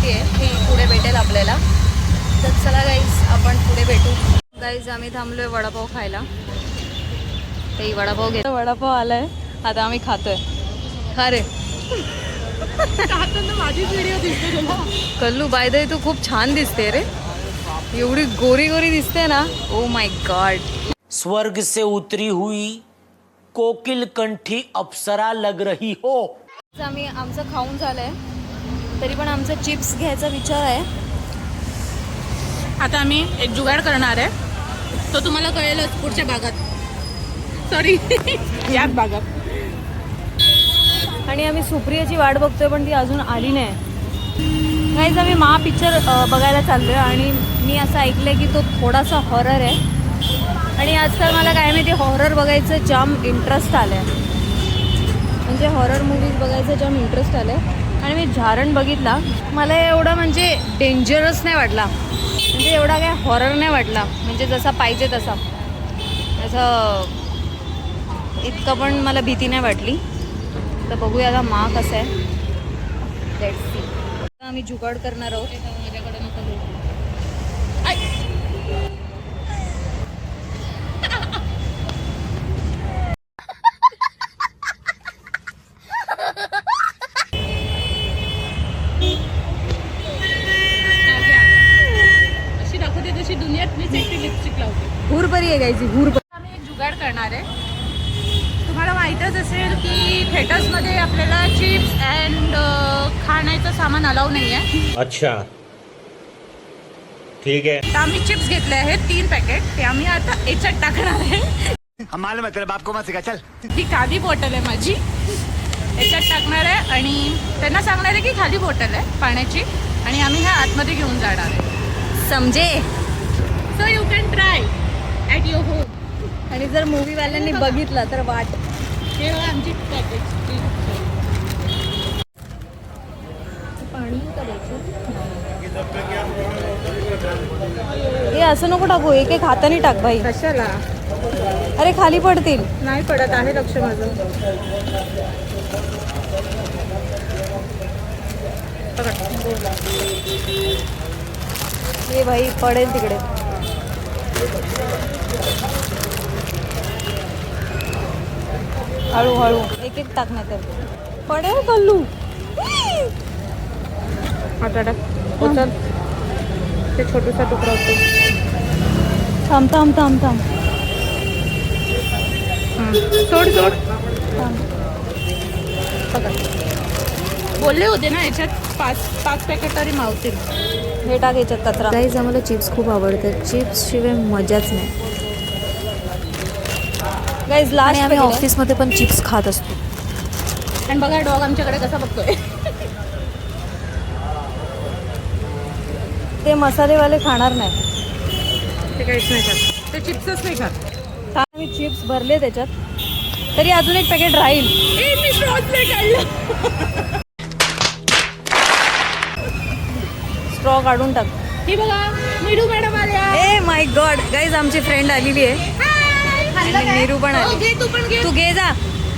माहिती आहे ती पुढे भेटेल आपल्याला. तर चला गाईज आपण पुढे भेटू. गाईज आम्ही थांबलोय वडापाव खायला. ते वडापाव घेतो. वडापाव आलाय आता आम्ही खातोय. खा रे. माझीच व्हिडिओ दिसते तुला. कल्लू बाय द वे तू खूप छान दिसते रे. एवढी गोरी गोरी दिसते ना. Oh my God. स्वर्ग से उतरी हुई कोकिल कंठी अप्सरा लग रही हो. आम्ही आमचं खाऊन झालंय तरी पण आमचा चिप्स घ्यायचा विचार आहे. आता आम्ही एक जुगाड करणार आहे. तो तुम्हाला कळेलच पुढच्या भागात. सॉरी याच भागात. आणि आम्ही सुप्रियाची वाट बघतोय पण ती अजून आली नाही. गाईज आम्ही मा पिक्चर बघायला चाललोय आणि मी असं ऐकलंय की तो थोडासा हॉरर आहे. आणि आजकाल मला काय माहिती हॉरर बघायचं जाम इंटरेस्ट आलं आहे. म्हणजे हॉरर मूवीज बघायचं जाम इंटरेस्ट आलं आहे. आणि मी झारण बघितला. मला एवढा म्हणजे डेंजरस नाही वाटला. म्हणजे एवढा काय हॉरर नाही वाटला. म्हणजे जसा पाहिजे तसा असं इतकं पण मला भीती नाही वाटली. तर बघूया आता मा कसं आहे. Let's see. आम्ही जुगाड करणार आहोत. माझ्याकडे नको. अशी दाखवते जशी दुनियात मीच एकटी लिपस्टिक लावते. हुरपरी आहे गायची हुरपरी. आम्ही एक जुगाड करणार आहे. तुम्हाला माहीतच असेल की थिएटर्समध्ये आपल्याला चिप्स अँड खाण्याचं सामान अलाउ नाही आहे. अच्छा ठीक आहे. तर आम्ही चिप्स घेतले आहेत 3 पॅकेट. ते आम्ही आता याच्यात टाकणार आहे. मालूम है तेरे बाप को मत सिखा चल. ही खाली बॉटल आहे माझी. याच्यात टाकणार आहे आणि त्यांना सांगणार आहे की खाली बॉटल आहे पाण्याची आणि आम्ही ह्या आतमध्ये घेऊन जाणार आहे. समजे. So you can try at your home. आणि जर मूवीवाल्यांनी बघितलं तर वाट. हे बघा आमची पॅकेट. पाणी हे असं नको टाकू. एक एक हाताने टाक भाई. कशाला? अरे खाली पडतील. नाही पडत आहे लक्ष माझं. हे भाई पडेल तिकडे. हळूहळू एक एक टाक नाही तर पडेल कल्लू. आता टाक. उचल. ते छोटूसा तुकडा होतो. थांब थांब थांब थांब सोड सोड. थांब. बोलले होते ना याच्यात 5 पॅकेट तरी मावतील. हे टाक याच्यात कचरा. गाईज आम्हाला चिप्स खूप आवडतात. चिप्स शिवाय मजाच नाही. गाईज लास्ट आम्ही ऑफिसमध्ये पण चिप्स खात असतो. आणि बघा डॉग आमच्याकडे कसा बघतोय. ते मसालेवाले खाणार नाही. ते काहीच नाही खात. ते चिप्सच नाही खात. आम्ही चिप्स भरले त्याच्यात तरी अजून एक पॅकेट राहील. मी स्ट्रॉच नाही काढलं. स्ट्रॉ काढून टाक. ही बघा नीरू मॅडम आल्या. ए माय गॉड गाईज आमची फ्रेंड आलेली आहे. आणि नीरू पण आली. घे तू पण घे. तू घे जा.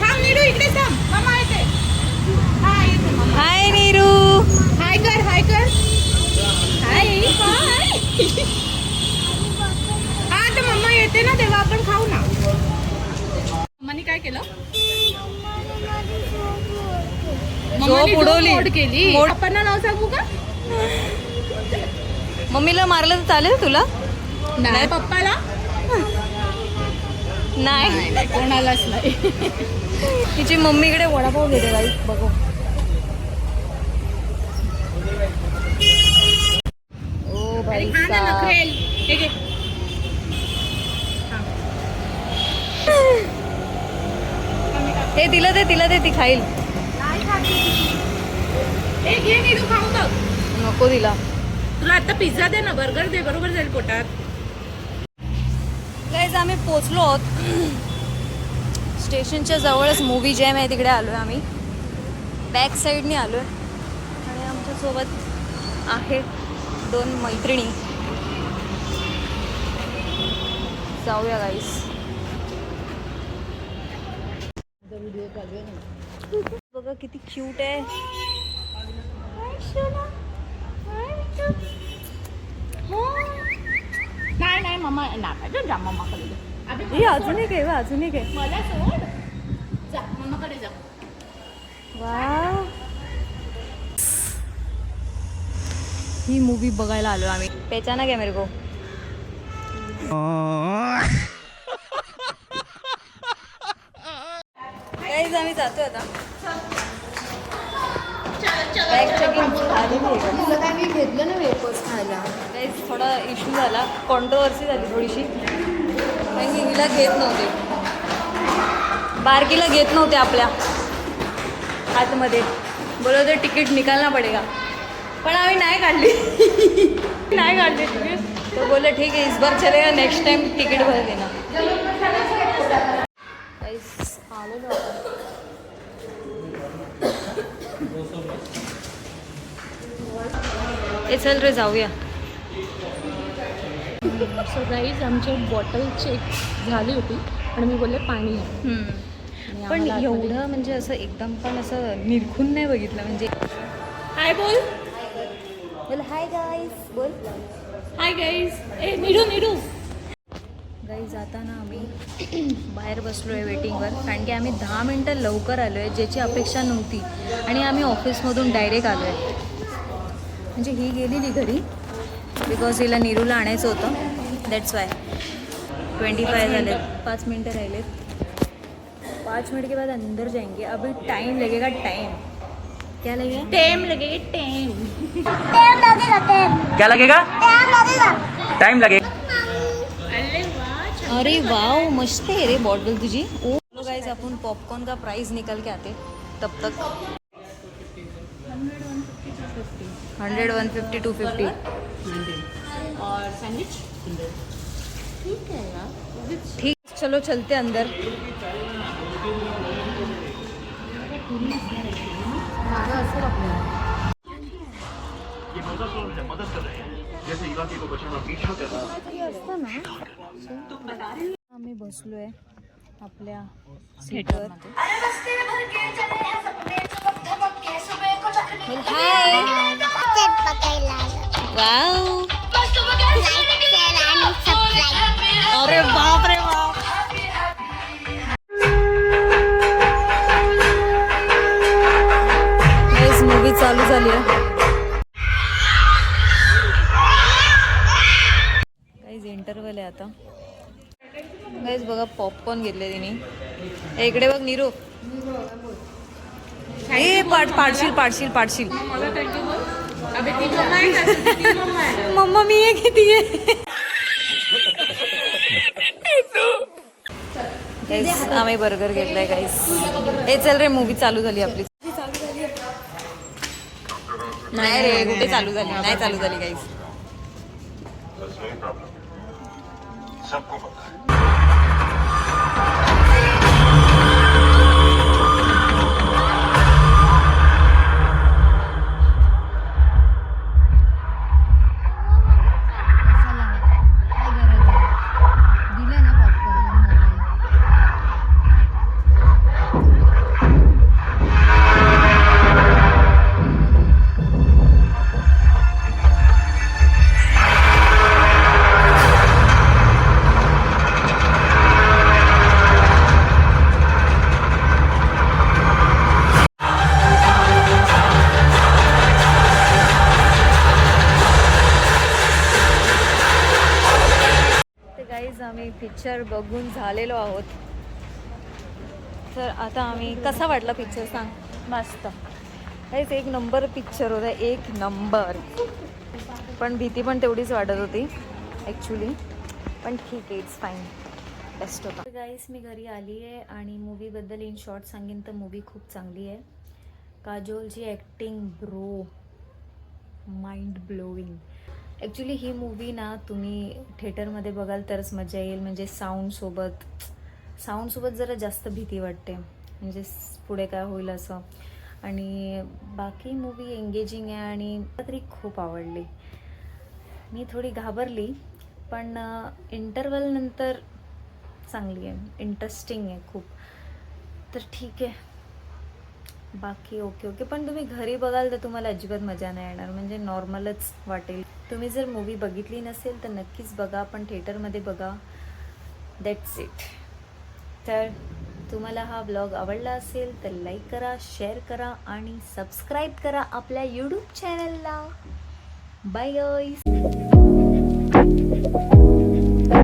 थांब नीरू इकडे थांब. मम्मा येते. हाय येते मम्मा. हाय नीरू. हाय कर हाय कर. हाय हाय. हा तर मम्मा येते ना तेव्हा आपण खाऊ ना. मम्मानी काय केलं? मम्मानी उडवली. मोड केली. मोड. आपण नाव सांगू का? मम्मीला मारलं तर चालेल तुला? नाही पप्पाला. नाही कोणालाच नाही. तिची मम्मीकडे वडापाव घेते गाईज बघू. ओ भाई साहब. हे घे. हे तिला दे ती खाईल. हे घे मी तू खाऊ बघ. नको तिला. तुला आता पिझ्झा दे ना बर्गर दे बरोबर जाईल पोटात. गाईज आम्ही पोचलो आहोत. स्टेशनच्या जवळच मूवी जॅम आहे तिकडे आलो आहे आम्ही. बॅक साईडने आलो आहे आणि आमच्यासोबत आहे 2 मैत्रिणी. जाऊया गाईस. बघा किती क्यूट आहे. नाही मम्मा नाही जा मम्माकडे जा. अबे, हे अजून एक आहे, अजून एक आहे. मला सोड जा मम्माकडे जा. वा, ही मूवी बघायला आलो आम्ही. पहचाना क्या मेरे को? गाईज आम्ही जातोय आता. बॅग चेकिंग झालेली आहे. मी घेतलं ना वेपर्स खायला. गाईज थोडा इश्यू झाला, कॉन्ट्रोवर्सी झाली थोडीशी, कारण की हिला घेत नव्हते, बारकीला घेत नव्हते आपल्या आतमध्ये. बोलत होते तिकीट निकालना पडेगा, पण आम्ही नाही काढली. नाही काढली तिकीट. तो बोले ठीक है इस बार चलेगा, नेक्स्ट टाइम तिकीट भर देना. गाईज आलेलो आपण. ए चल रे जाऊया. सो गाईज आमची बॉटल चेक झाली होती पण मी बोलले पाणी आहे. पण एवढं म्हणजे असं एकदम पण असं निरखून नाही बघितलं. म्हणजे हाय बोल. बोल हाय गाईज. बोल हाय गाईज. ए निडू गाईज आता ना आम्ही बाहेर बसलो आहे वेटिंगवर, कारण की आम्ही 10 मिनटं लवकर आलो आहे, ज्याची अपेक्षा नव्हती. आणि आम्ही ऑफिसमधून डायरेक्ट आलो आहे. म्हणजे ही गेलेली घरी बिकॉज हिला नीरूला आणायचं होतं, दॅट्स वाय. 25 झाले, 5 मिनटं राहिलेत. 5 मिनट के बाद अंदर जाएंगे. अभी टाइम लगेगा, टाइम. क्या लगेगा? टेम लगे टेम. क्या लगेगा? टाइम लगेगा. अरे वाव, मस्त आहे रे बॉटल तुझी. ओ गाइस आपण पॉपकॉर्न का प्राइस निकल के आते तब तक. 100, 150, 250. और सैंडविच ठीक है यार. ठीक, चलो चलते अंदर. आम्ही बसलोय आपल्या सीटवर. हाय. वाव. अरे बाप रे बाप. मूवी चालू झाली आहे. गाईज इंटरव्हल आहे आता. गाईज बघा पॉपकॉर्न घेतले तिने. इकडे बघ नीरू. ए पाडशील. मम्मा मी हे घेतीये. गाईज आम्ही बर्गर घेतलाय गाईज. हे चल रे मूवी चालू झाली आपली. नाही रे कुठे चालू झाली, नाही चालू झाली गाईज. आम्ही पिक्चर बघून झालेलो आहोत. तर आता आम्ही, कसा वाटला पिक्चर सांग. मस्त. काहीच एक नंबर पिक्चर होता, एक नंबर. पण भीती पण तेवढीच वाटत होती ॲक्च्युली, पण ठीक आहे, इट्स फाईन, बेस्ट होता. गाईस मी घरी आली आहे आणि मूवीबद्दल इन शॉर्ट सांगेन तर मूवी खूप चांगली आहे. काजोलची acting bro mind blowing. Actually ही मूवी ना तुम्ही थिएटरमध्ये बघाल तरच मजा येईल. म्हणजे साऊंडसोबत जरा जास्त भीती वाटते, म्हणजे पुढे काय होईल असं. आणि बाकी मूवी एंगेजिंग आहे आणि मला तरी खूप आवडली. मी थोडी घाबरली पण इंटरवल नंतर चांगली आहे, इंटरेस्टिंग आहे खूप. तर ठीक आहे, बाकी ओके ओके. पण तुम्ही घरी बघाल तर तुम्हाला अजिबात मजा नाही येणार, म्हणजे नॉर्मलच वाटेल. तुम्ही जर मूवी बघितली नसेल तर नक्कीच बघा, पण थिएटरमध्ये बघा. That's it. तर तुम्हाला हा ब्लॉग आवडला असेल तर लाईक करा, शेअर करा आणि सबस्क्राईब करा आपल्या यूट्यूब चॅनलला. Bye guys.